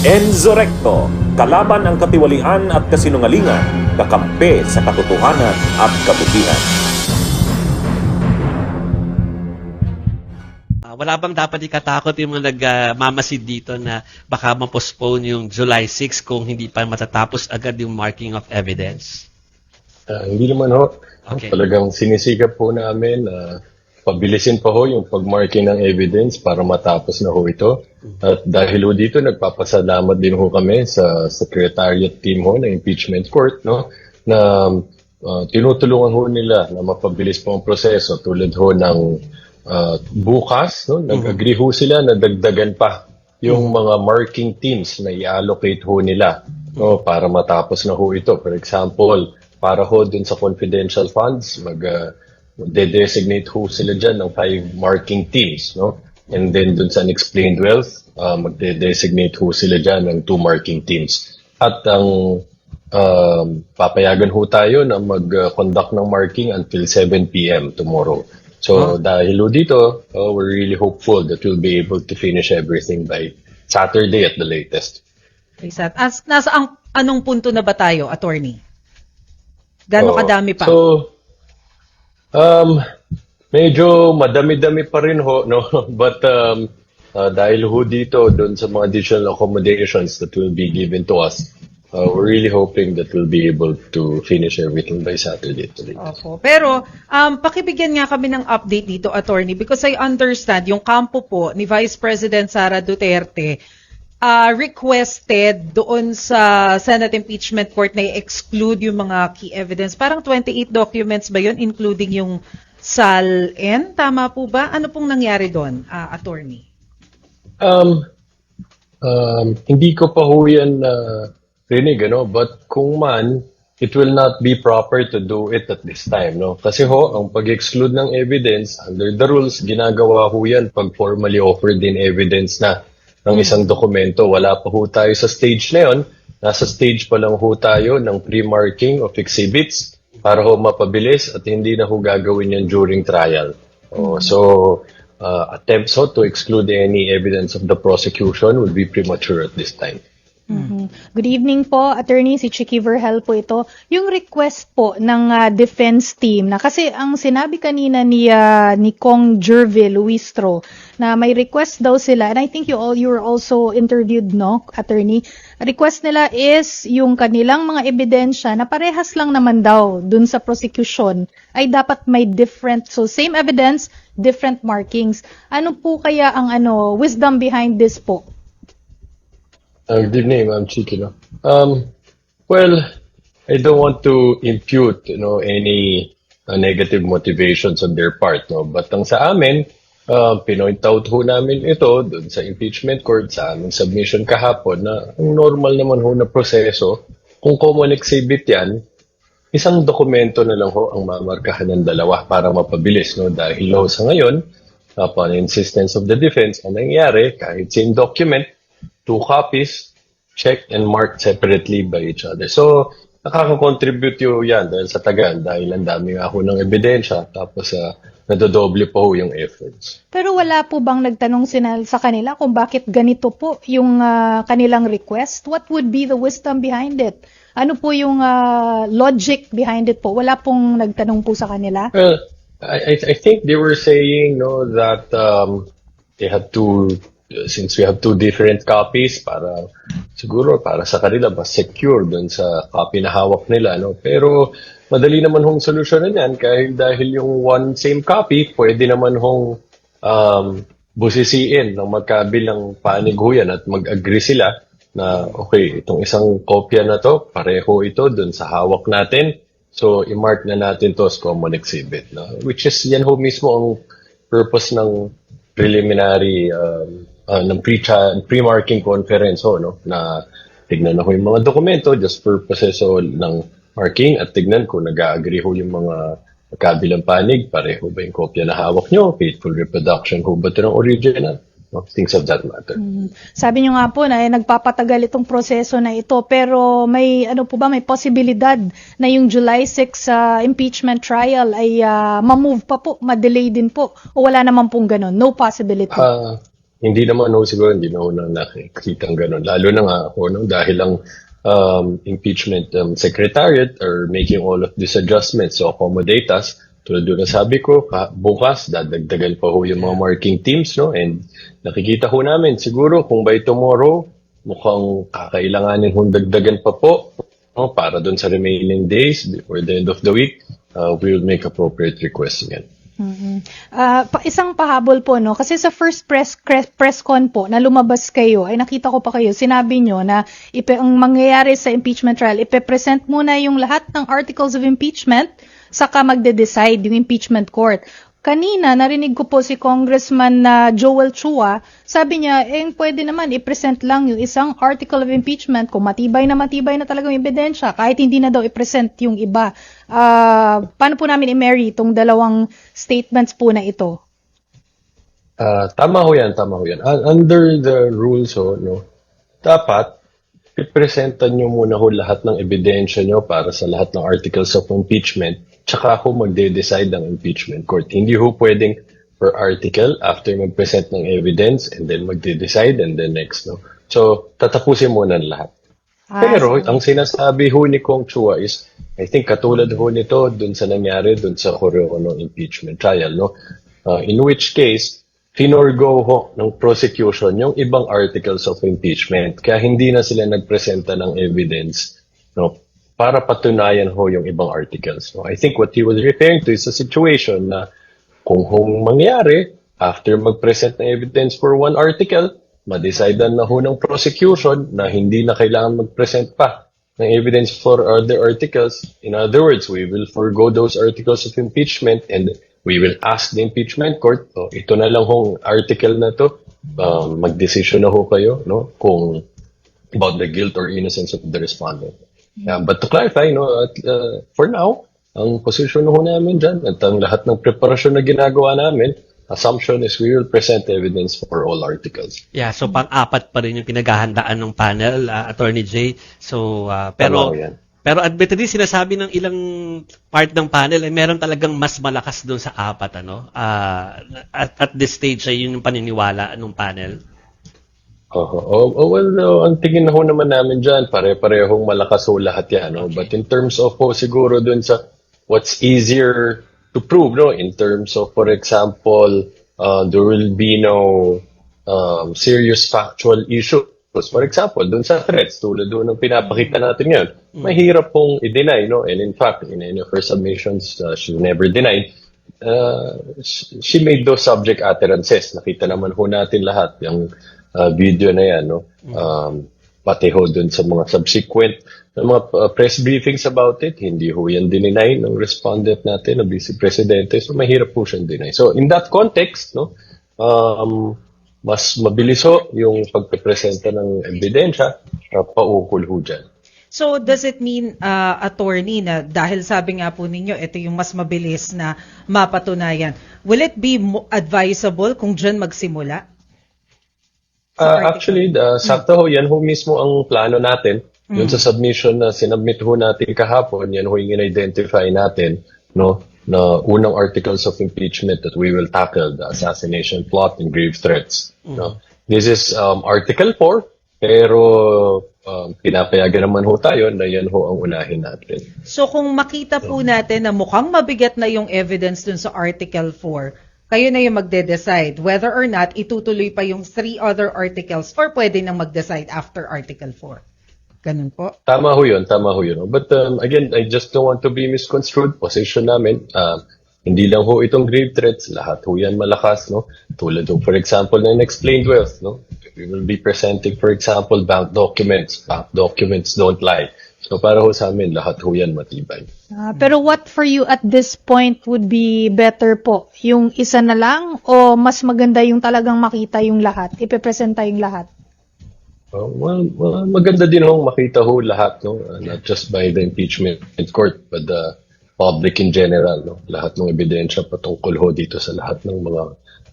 Enzo Recto, kalaban ang katiwalian at kasinungalingan, kakampi sa katotohanan at kabutihan. Wala bang dapat ikatakot yung mga nagmamasid dito na baka ma-postpone yung July 6 kung hindi pa matatapos agad yung marking of evidence? Hindi naman ho. Okay. Talagang sinisikap po namin pabilisin pa ho yung pag-marking ng evidence para matapos na ho ito. At dahil ho dito, nagpapasalamat din ho kami sa Secretariat team ho ng Impeachment Court, no, na tinutulungan ho nila na mapabilis po ang proseso tulad ho ng bukas, no, nag-agree ho sila na dagdagan pa yung mga marking teams na i-allocate ho nila, no, para matapos na ho ito. For example, para ho dun sa confidential funds, de-designate ho sila dyan ng 5 marking teams, no? And then dun sa unexplained wealth, magde-designate ho sila dyan ng 2 marking teams. At ang papayagan ho tayo na mag-conduct ng marking until 7 p.m. tomorrow. So dahil ho dito, we're really hopeful that we'll be able to finish everything by Saturday at the latest. Nasa anong punto na ba tayo, attorney? Gano'ng kadami pa? So, medyo madami-dami pa rin ho, no? But dahil ho dito, doon sa mga additional accommodations that will be given to us, we're really hoping that we'll be able to finish everything by Saturday. Opo. Pero, pakibigyan nga kami ng update dito, attorney, because I understand yung kampo po ni Vice President Sara Duterte requested doon sa Senate Impeachment Court na i-exclude yung mga key evidence. Parang 28 documents ba yun, including yung SALN? Tama po ba? Ano pong nangyari doon, attorney? Hindi ko pa ho yan rinig, ano? But kung man, it will not be proper to do it at this time, no? Kasi ho, ang pag-exclude ng evidence, under the rules, ginagawa ho yan pag formally offered in evidence na ng isang dokumento. Wala pa ho tayo sa stage na yun. Nasa stage pa lang ho tayo ng pre-marking of exhibits para ho mapabilis at hindi na ho gagawin yan during trial. So, attempts ho to exclude any evidence of the prosecution would be premature at this time. Good evening po, attorney, si Chicky Verhel po ito. Yung request po ng defense team na kasi ang sinabi kanina ni Kong Jervil Luistro na may request daw sila, and I think you were also interviewed, no, attorney. Request nila is yung kanilang mga ebidensya na parehas lang naman daw dun sa prosecution ay dapat may different, so same evidence, different markings. Ano po kaya ang wisdom behind this po? Good evening, Ma'am Chiki. No? Well, I don't want to impute, any negative motivations on their part, no. But ang sa amin, pinoint out ho namin ito doon sa impeachment court sa aming submission kahapon na ang normal naman ho na proseso. Kung common exhibit yan, isang dokumento na lang ho ang mamarkahan ng dalawa para mapabilis, no. Dahil ho sa ngayon, upon insistence of the defense, ang nangyari, kahit same document, 2 copies, checked and marked separately by each other. So, nakaka-contribute yan dahil sa tagal, dahil ang dami nga ho ng ebidensya, tapos nadodoble po yung efforts. Pero wala po bang nagtanong sa kanila kung bakit ganito po yung kanilang request? What would be the wisdom behind it? Ano po yung logic behind it po? Wala pong nagtanong po sa kanila? Well, I think they were saying that they had to, since we have 2 different copies, siguro para sa kanila mas secure dun sa copy na hawak nila, no? Pero madali naman hong solusyonan yan dahil yung one same copy pwede naman hong busisiin ng magkabilang panig ho yan at mag-agree sila na okay, itong isang kopya na to, pareho ito dun sa hawak natin, so i-mark na natin to as common exhibit, no? Which is yan ho mismo ang purpose ng preliminary ng pre-marking conference no, na tignan ako yung mga dokumento just purposes ng marking at tignan kung nag-agree ho yung mga kabilang panig, pareho ba yung kopya na hawak nyo, faithful reproduction ho ba ito ng original, no? Things of that matter. Sabi nyo nga po na nagpapatagal itong proseso na ito, pero may may posibilidad na yung July 6 impeachment trial ay ma-move pa po, ma-delay din po, o wala naman pong ganun, no possibility? hindi naman ho siguro, hindi na ho na nakikita ang ganun. Lalo na nga ho, no, dahil ang impeachment secretariat are making all of these adjustments to accommodate us. Tulad doon na sabi ko, bukas dadagdagan pa ho yung mga marking teams, no? And nakikita ho namin, siguro kung by tomorrow, mukhang kakailanganin hong dagdagan pa po, no? Para doon sa remaining days, before the end of the week, we will make appropriate requests again. Isang pahabol po, no? Kasi sa first press con po na lumabas kayo, ay nakita ko pa kayo, sinabi nyo na ang mangyayari sa impeachment trial, ipe-present muna yung lahat ng articles of impeachment, saka magde-decide yung impeachment court. Kanina, narinig ko po si Congressman Joel Chua, sabi niya, pwede naman i-present lang yung isang article of impeachment kung matibay na talagang ebidensya, kahit hindi na daw i-present yung iba. Paano po namin i-marry itong dalawang statements po na ito? Tama ho yan. Under the rules ho, no, dapat i-presentan nyo muna ho lahat ng ebidensya nyo para sa lahat ng articles of impeachment, tsaka ho magde-decide ang impeachment court. Hindi ho pwedeng per article after mag-present ng evidence and then magde-decide and then next, no. So, tatapusin muna ng lahat. Pero ang sinasabi ho ni Kong Chua is, I think katulad ho nito dun sa nangyari dun sa Quirino impeachment trial, no. In which case, finorgo ho ng prosecution yung ibang articles of impeachment. Kaya hindi na sila nagpresenta ng evidence, no, para patunayan ho yung ibang articles. No? I think what he was referring to is a situation na kung mangyari, after mag-present ng evidence for one article, ma-decidean na ho ng prosecution na hindi na kailangan mag-present pa ng evidence for other articles. In other words, we will forgo those articles of impeachment and we will ask the impeachment court, ito na lang hong article na to, mag-decision na ho kayo, no, kung about the guilt or innocence of the respondent. But to clarify, no, for now, ang position ho namin dyan at ang lahat ng preparasyon na ginagawa namin, assumption is we will present evidence for all articles. Yeah, so pang-apat pa rin yung pinaghahandaan ng panel, Attorney Jay. So, pero admittedly, sinasabi ng ilang part ng panel ay meron talagang mas malakas doon sa apat, ano? At this stage ay yun yung paniniwala ng panel. Ang tingin ho naman namin dyan, pare-parehong malakas ho lahat yan. No? Okay. But in terms of siguro dun sa what's easier to prove, no? In terms of, for example, there will be no serious factual issue. For example, dun sa threats, tulad dun ng pinapakita natin ngayon, mahirap pong i-deny, no? And in fact, in any of her submissions, she never denied. She made those subject utterances. Nakita naman ho natin lahat yung video na yan, no? Pati ho dun sa mga subsequent mga press briefings about it, hindi ho yan dininay ng respondent natin, na Vice Presidente. So, mahirap po siyang deny. So, in that context, no, mas mabilis ho yung pagpipresenta ng ebidensya, paukol ho dyan. So, does it mean, attorney, na dahil sabi nga po ninyo, ito yung mas mabilis na mapatunayan, will it be advisable kung dyan magsimula? Actually, sakto ho, yan ho mismo ang plano natin. Yun sa submission na sinubmit ho natin kahapon, yan ho yung in-identify natin, no, na unang articles of impeachment that we will tackle, the assassination plot and grave threats. No? This is Article 4, pero pinapayagan naman ho tayo na yan ho ang unahin natin. So, kung makita po natin na mukhang mabigat na yung evidence dun sa Article 4, kayo na yung magde-decide whether or not itutuloy pa yung 3 other articles or pwede nang mag-decide after Article 4. Ganun po? Tama ho yun. But again, I just don't want to be misconstrued. Position namin, hindi lang ho itong grave threats, lahat ho yan malakas, no? Tulad ho, for example, na unexplained wealth, no? We will be presenting, for example, bank documents. Bank documents don't lie. So para ho sa amin, lahat ho yan matibay. Pero what for you at this point would be better po? Yung isa na lang o mas maganda yung talagang makita yung lahat, ipepresenta yung lahat? Well, maganda din ho makita ho lahat, no? Not just by the impeachment court, but the public in general, no? Lahat ng ebidensya patungkol ho dito sa lahat ng mga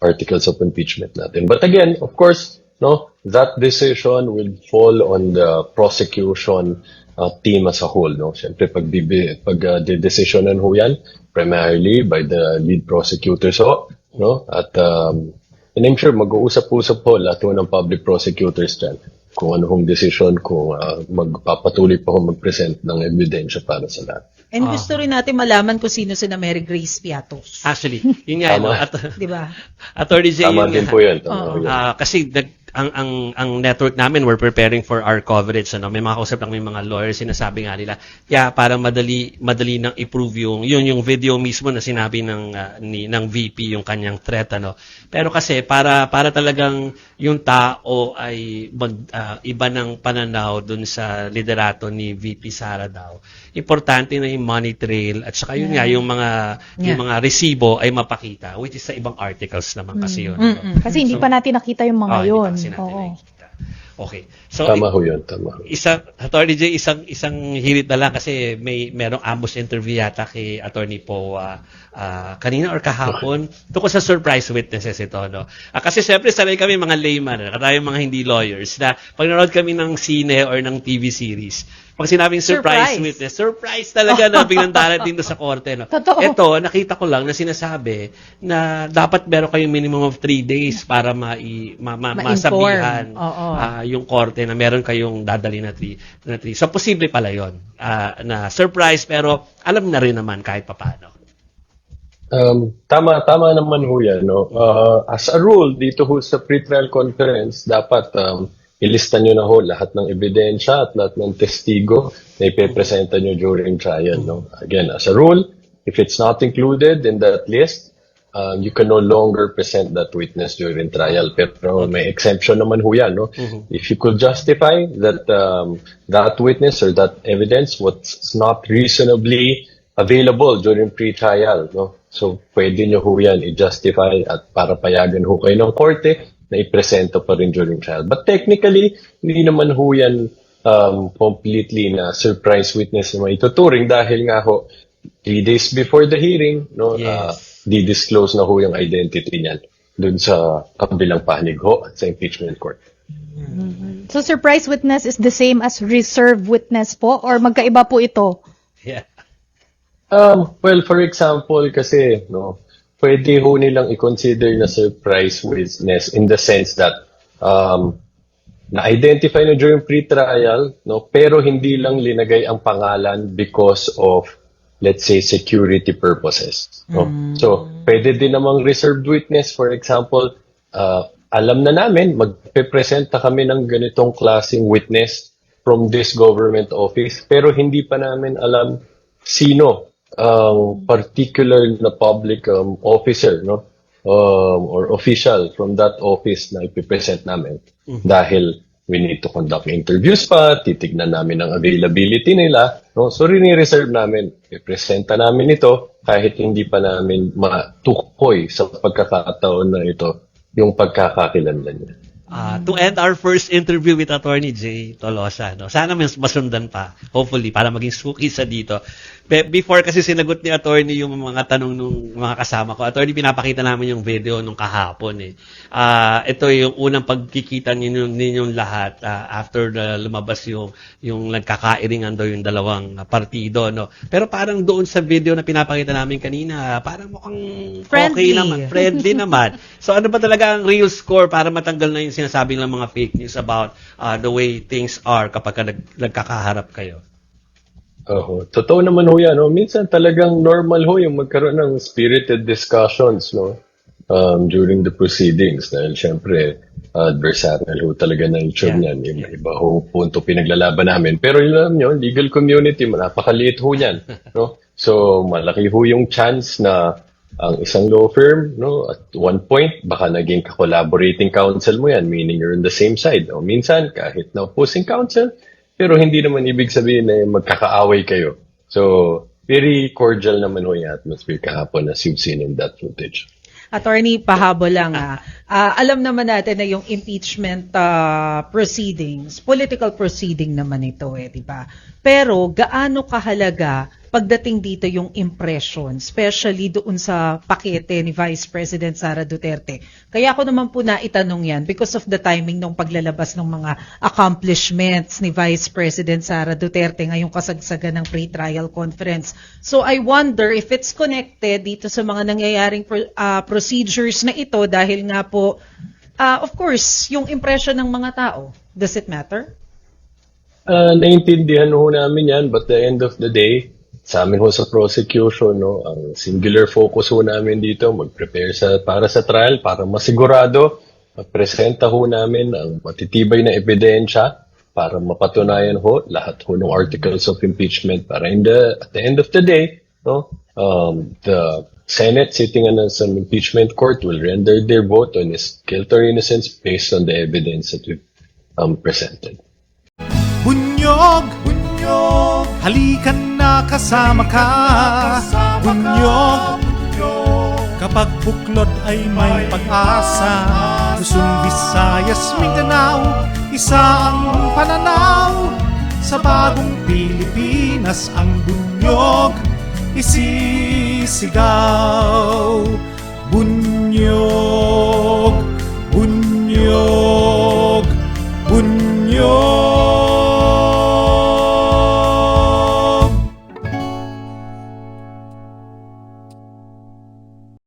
articles of impeachment natin. But again, of course, no, that decision will fall on the prosecution team as a whole, no? Siyempre, pag de-decisionan ho yan, primarily by the lead prosecutors ho, no? At And I'm sure mag-uusap-usap po lahat po ng public prosecutors dyan kung ano hong decision, kung magpapatuloy pa ho mag-present ng ebidensya para sa lahat. And gusto rin natin malaman kung sino si na Mary Grace Piatos. Actually, yun nga, no? Di ba? Attorney J, Tama yun din nga. po yun. Tama po yun. Kasi ang network namin, we're preparing for our coverage. Ano? May mga kausap lang, may mga lawyers, sinasabi nga nila, para madali nang i-prove yung video mismo na sinabi ng VP, yung kanyang threat. Ano? Pero kasi, para talagang yung tao ay iba ng pananaw dun sa liderato ni VP Sara daw, importante na yung money trail at saka yun nga, yung mga resibo ay mapakita, which is sa ibang articles naman kasi yun. Ano? Kasi hindi pa natin nakita yung mga Hindi yun. pa kasi natin nakikita. Okay. So, Tama ho yun, tama ho. Attorney J, isang hirit na lang kasi merong ambush interview yata kay Attorney Po kanina or kahapon tungkol sa surprise witnesses ito. No? Kasi siyempre sanay kami mga layman, tayo mga hindi lawyers, na pag nanonood kami ng sine or ng TV series, pag sinabing surprise witness, surprise talaga na biglang darating sa korte. No? Totoo. Ito, nakita ko lang na sinasabi na dapat meron kayong minimum of 3 days para masabihan yung korte na meron kayong dadali na 3. So, posible pala yun na surprise, pero alam na rin naman kahit papaano. Tama naman ho yan. No? As a rule, dito ho sa pre-trial conference, dapat ilista nyo na ho lahat ng ebidensya at lahat ng testigo na ipepresenta nyo during trial. No? Again, as a rule, if it's not included in that list, you can no longer present that witness during trial. Pero may exemption naman ho yan. No? If you could justify that that witness or that evidence was not reasonably available during pre-trial. No? So, pwede nyo ho yan i-justify at para payagan ho kayo ng korte na ipresenta pa rin during trial. But technically, hindi naman ho yan completely na surprise witness na maituturing dahil nga ho, 3 days before the hearing, no, di-disclose na ho yung identity niyan dun sa kabilang panig ho at sa impeachment court. So surprise witness is the same as reserve witness po or magkaiba po ito? Yeah. Well, for example, kasi, no, pwede ho nilang i-consider na surprise witness in the sense that na-identify na during pre-trial, no, pero hindi lang linagay ang pangalan because of, let's say, security purposes. No? So, pwede din namang reserved witness. For example, alam na namin, magpe-presenta kami ng ganitong klaseng witness from this government office, pero hindi pa namin alam sino particular na public officer, no, or official from that office na ipipresent namin. Dahil we need to conduct interviews pa, titignan namin ang availability nila, no? So rini-reserve namin, ipresenta namin ito kahit hindi pa namin matukoy sa pagkakataon na ito yung pagkakakilanlan niya. To end our first interview with Attorney J. Tolosa, no? Sana masundan pa, hopefully, para maging suki sa dito. Before kasi sinagot ni Attorney yung mga tanong ng mga kasama ko, Attorney, pinapakita namin yung video nung kahapon. Ito yung unang pagkikita ninyong lahat after lumabas yung nagkakairingan daw yung dalawang partido. No? Pero parang doon sa video na pinapakita namin kanina, parang mukhang Friendly. okay naman, friendly naman. So ano ba talaga ang real score para matanggal na yung sinasabi ng mga fake news about the way things are kapag nagkakaharap kayo? Totoo naman ho yan. No? Minsan talagang normal ho yung magkaroon ng spirited discussions, no, during the proceedings. Dahil syempre, adversarial ho talaga na nature niyan. Iba ho punto pinaglalaban namin. Pero yun alam nyo, legal community, napakaliit ho yan. No? So, malaki ho yung chance na ang isang law firm, no, at one point, baka naging collaborating counsel mo yan, meaning you're on the same side. O minsan, kahit na opposing counsel, pero hindi naman ibig sabihin na magkakaaway kayo. So, very cordial naman ho yung atmosphere kahapon as you've seen in that footage. Attorney, pahabol lang. Alam naman natin na yung impeachment proceedings, political proceeding naman ito di ba? Pero gaano kahalaga pagdating dito yung impression, especially doon sa pakete ni Vice President Sara Duterte. Kaya ako naman po naitanong yan because of the timing ng paglalabas ng mga accomplishments ni Vice President Sara Duterte ngayong kasagsagan ng pre-trial conference. So I wonder if it's connected dito sa mga nangyayaring procedures na ito dahil nga po, of course, yung impression ng mga tao. Does it matter? Naintindihan ho namin yan, but the end of the day, sa amin ho sa prosecution, no, ang singular focus ho namin dito, mag-prepare para sa trial, para masigurado, presenta ho namin ang matitibay na ebidensya para mapatunayan ho lahat ho ng articles of impeachment para at the end of the day, no, the Senate sitting on an impeachment court will render their vote on his guilt or innocence based on the evidence that we've presented. Bunyog, bunyog, halikan na kasama ka. Bunyog, kapag buklod ay may pag-asa. Luzon, Visayas, Mindanao, isa ang pananaw. Sa bagong Pilipinas ang bunyog isisigaw. Bunyog,